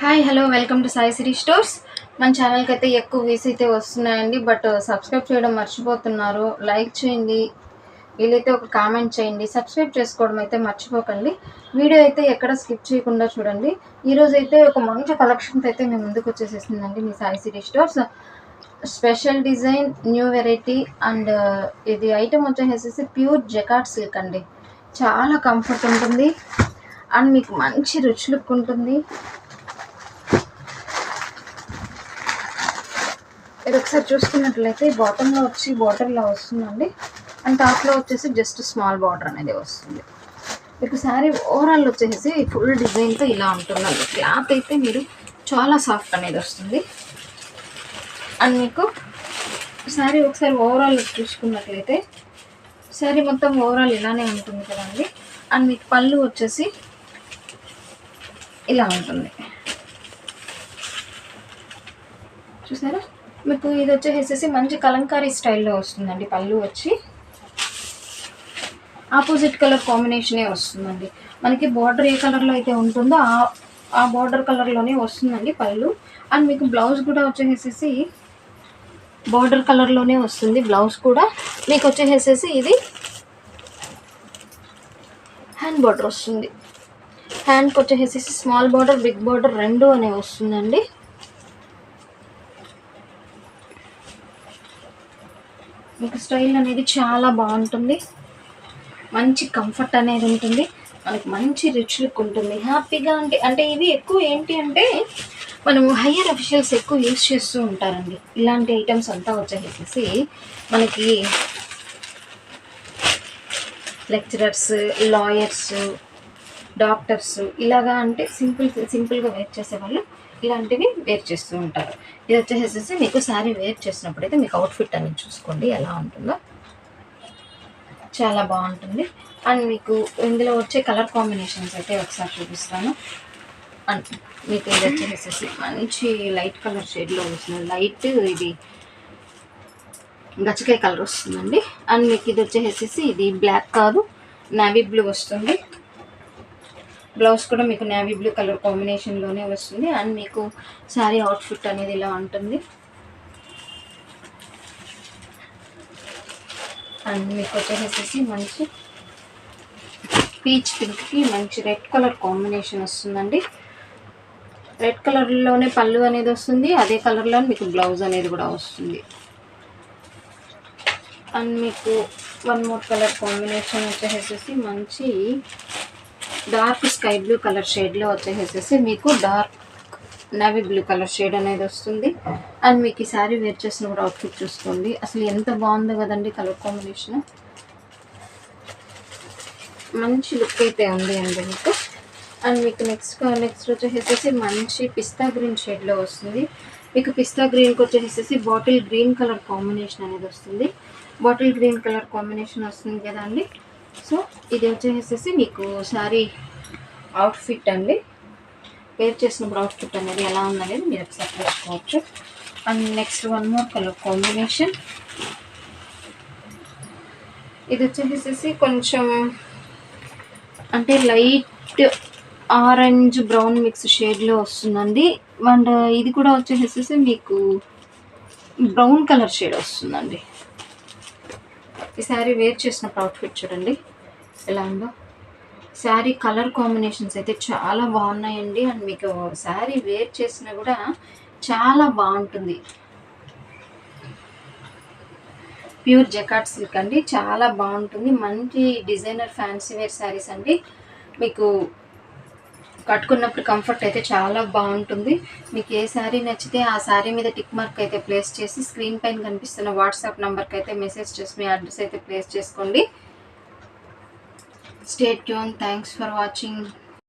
Hi hello welcome to Sai Siri stores. మన ఛానల్కి అయితే ఎక్కువ వ్యూస్ అయితే వస్తున్నాయండి, బట్ సబ్స్క్రైబ్ చేయడం మర్చిపోతున్నారు. లైక్ చేయండి, వీలైతే ఒక కామెంట్ చేయండి, సబ్స్క్రైబ్ చేసుకోవడం అయితే మర్చిపోకండి. వీడియో అయితే ఎక్కడ స్కిప్ చేయకుండా చూడండి. ఈరోజు అయితే ఒక మంచి కలెక్షన్స్ అయితే మేము ముందుకు వచ్చేసేసిందండి మీ Sai Siri stores. Special design, new variety and ఇది ఐటమ్ వచ్చేసేసి ప్యూర్ జకార్డ్ సిల్క్ అండి. చాలా కంఫర్ట్ ఉంటుంది అండ్ మీకు మంచి రిచ్ లుక్ ఉంటుంది. ఇది ఒకసారి చూస్తున్నట్లయితే బాటంలో వచ్చి బార్డర్లా వస్తుందండి, అండ్ టాప్లో వచ్చేసి జస్ట్ స్మాల్ బార్డర్ అనేది వస్తుంది. మీకు శారీ ఓవరాల్ వచ్చేసి ఫుల్ డిజైన్తో ఇలా ఉంటుందండి. క్లాత్ అయితే మీరు చాలా సాఫ్ట్ అనేది వస్తుంది. అండ్ మీకు శారీ ఒకసారి ఓవరాల్ చూసుకున్నట్లయితే శారీ మొత్తం ఓవరాల్ ఇలానే ఉంటుంది కదండి. అండ్ మీకు పళ్ళు వచ్చేసి ఇలా ఉంటుంది, చూసారా. మీకు ఇది వచ్చేసేసి మంచి కలంకారీ స్టైల్లో వస్తుందండి. పళ్ళు వచ్చి ఆపోజిట్ కలర్ కాంబినేషనే వస్తుందండి. మనకి బార్డర్ ఏ కలర్లో అయితే ఉంటుందో ఆ బార్డర్ కలర్లోనే వస్తుందండి పళ్ళు. అండ్ మీకు బ్లౌజ్ కూడా వచ్చేసేసి బార్డర్ కలర్లోనే వస్తుంది. బ్లౌజ్ కూడా మీకు వచ్చేసేసి ఇది హ్యాండ్ బార్డర్ వస్తుంది. హ్యాండ్కి వచ్చేసేసి స్మాల్ బార్డర్, బిగ్ బార్డర్ రెండు అనే వస్తుందండి. మీకు స్టైల్ అనేది చాలా బాగుంటుంది, మంచి కంఫర్ట్ అనేది ఉంటుంది, మనకి మంచి రిచ్ లుక్ ఉంటుంది. హ్యాపీగా అంటే ఇవి ఎక్కువ ఏంటి అంటే మనము హయ్యర్ అఫీషియల్స్ ఎక్కువ యూజ్ చేస్తూ ఉంటారండి. ఇలాంటి ఐటమ్స్ అంతా వచ్చేసేసి మనకి లెక్చరర్స్, లాయర్స్, డాక్టర్స్ ఇలాగా అంటే సింపుల్గా వేర్ చేసేవాళ్ళు ఇలాంటివి వేర్ చేస్తూ ఉంటారు. ఇది వచ్చేసేసి మీకు శారీ వేర్ చేసినప్పుడు అయితే మీకు అవుట్ఫిట్ అనేది చూసుకోండి ఎలా ఉంటుందో, చాలా బాగుంటుంది. అండ్ మీకు ఇందులో వచ్చే కలర్ కాంబినేషన్స్ అయితే ఒకసారి చూపిస్తాను. అండ్ మీకు ఇది వచ్చేసేసి మంచి లైట్ కలర్ షేడ్లో వస్తుంది. లైట్ ఇది గచ్చకాయ కలర్ వస్తుందండి. అండ్ మీకు ఇది వచ్చేసేసి ఇది బ్లాక్ కాదు, నేవీ బ్లూ వస్తుంది. బ్లౌజ్ కూడా మీకు నేవీ బ్లూ కలర్ కాంబినేషన్లోనే వస్తుంది. అండ్ మీకు శారీ అవుట్ఫిట్ అనేది ఇలా ఉంటుంది. అండ్ మీకు వచ్చేసేసి మంచి పీచ్ పింక్కి మంచి రెడ్ కలర్ కాంబినేషన్ వస్తుందండి. రెడ్ కలర్లోనే పళ్ళు అనేది వస్తుంది, అదే కలర్లో మీకు బ్లౌజ్ అనేది కూడా వస్తుంది. అండ్ మీకు వన్ మోర్ కలర్ కాంబినేషన్ వచ్చేసేసి మంచి డార్క్ స్కై బ్లూ కలర్ షేడ్లో వచ్చేసేసి మీకు dark navy blue colour shade అనేది వస్తుంది. అండ్ మీకు ఈ శారీ వేర్ చేసిన కూడా అవుట్ఫిట్ చూసుకోండి, అసలు ఎంత బాగుందో కదండి కలర్ కాంబినేషన్. మంచి లుక్ అయితే ఉంది అండి మీకు. అండ్ మీకు నెక్స్ట్ వచ్చేసేసి మంచి పిస్తా గ్రీన్ షేడ్లో వస్తుంది. మీకు పిస్తా గ్రీన్కి వచ్చేసేసి బాటిల్ గ్రీన్ కలర్ కాంబినేషన్ అనేది వస్తుంది. బాటిల్ గ్రీన్ కలర్ కాంబినేషన్ వస్తుంది కదండి. సో ఇది వచ్చేసేసి మీకు శారీ అవుట్ఫిట్ అండి. వేర్ చేసినప్పుడు అవుట్ఫిట్ అనేది ఎలా ఉందనేది మీరు ఒకసారి చూసుకోవచ్చు. And next one more colour combination, ఇది వచ్చేసేసి కొంచెం అంటే లైట్ ఆరెంజ్ బ్రౌన్ మిక్స్ షేడ్లో వస్తుందండి. అండ్ ఇది కూడా వచ్చేసేసి మీకు బ్రౌన్ కలర్ షేడ్ వస్తుందండి. ఈ శారీ వేర్ చేసినప్పుడు అవుట్ఫిట్ చూడండి ఎలా ఉందో. శారీ కలర్ కాంబినేషన్స్ అయితే చాలా బాగున్నాయండి. అండ్ మీకు శారీ వేర్ చేసినా కూడా చాలా బాగుంటుంది. ప్యూర్ జకార్డ్ సిల్క్ అండి, చాలా బాగుంటుంది. మంచి డిజైనర్ ఫ్యాన్సీ వేర్ శారీస్ అండి. మీకు కట్టుకున్నప్పుడు కంఫర్ట్ అయితే చాలా బాగుంటుంది. మీకు ఏ శారీ నచ్చితే ఆ శారీ మీద టిక్ మార్క్ అయితే ప్లేస్ చేసి స్క్రీన్ పైన కనిపిస్తున్న వాట్సాప్ నెంబర్కి అయితే మెసేజ్ చేసి మీ అడ్రస్ అయితే ప్లేస్ చేసుకోండి. Stay tune. Thanks for watching.